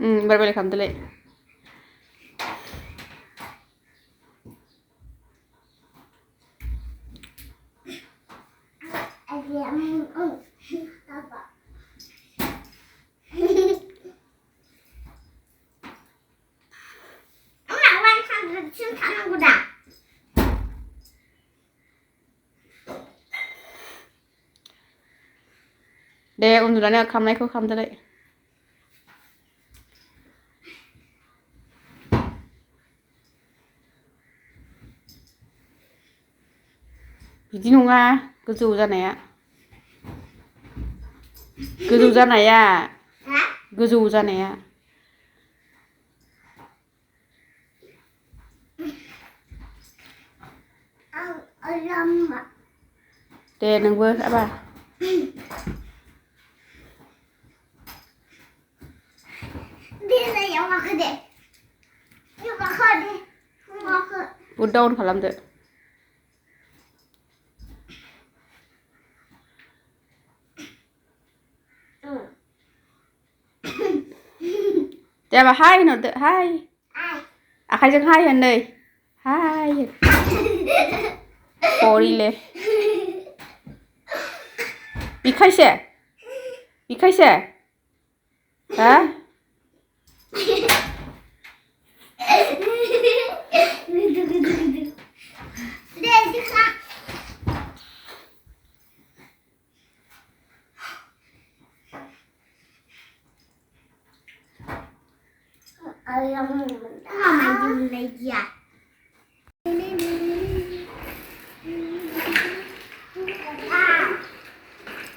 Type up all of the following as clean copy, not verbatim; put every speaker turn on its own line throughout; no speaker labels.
एबार बेलेग खालामदोलाय दे उन्दुनानै खालामनायखौ खालामदोलाय बिदि नङा गोजौ जानाया गोजौ जानाया गोजौ जानाया दे नोंबो आबा बुट डाउन खालामदो दे आबा हाय होनहरदो हाय आखाइजों हाय होन नै हाय हरिले बिखायसे हा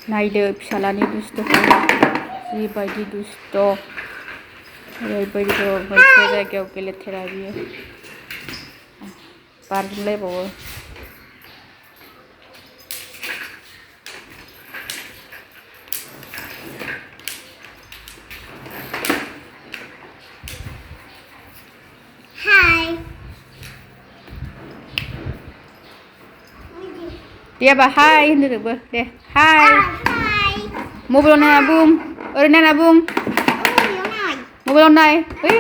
नायदो फिसालानि दुस्थ'खौ जिबायदि दुस्थ' ओरैबायदि मोनसे जायगायाव गेलेथेरा बियो बारजुमलायबावो दे आबा हाय होनदो नोंबो दे हाय मबाइलाव नायना बुं ओरै नायना बुं मबाइलाव नाय ओइ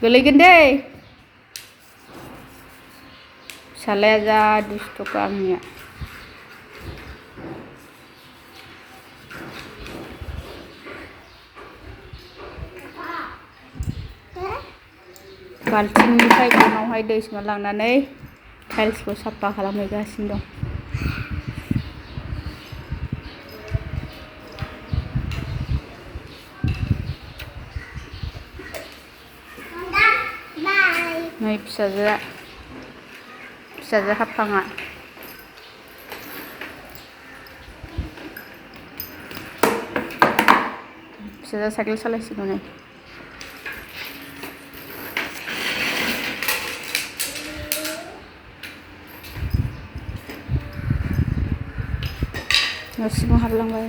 गोलैगोन दै फिसालाया जा दुस्थ'खा आंनिया बाल्थिंनिफ्राय गनावहाय दै सोना लांनानै टाइल्सखौ साफा खालामहैगासिनो दं नै फिसाजो हाफाङा फिसाजोआ साइकेल सालायसिगौ नै न' सिङाव हाबलांबाय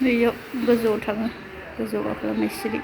बैयाव गोजौआव थाङो गोजौआव गाखोलांनाय सिरि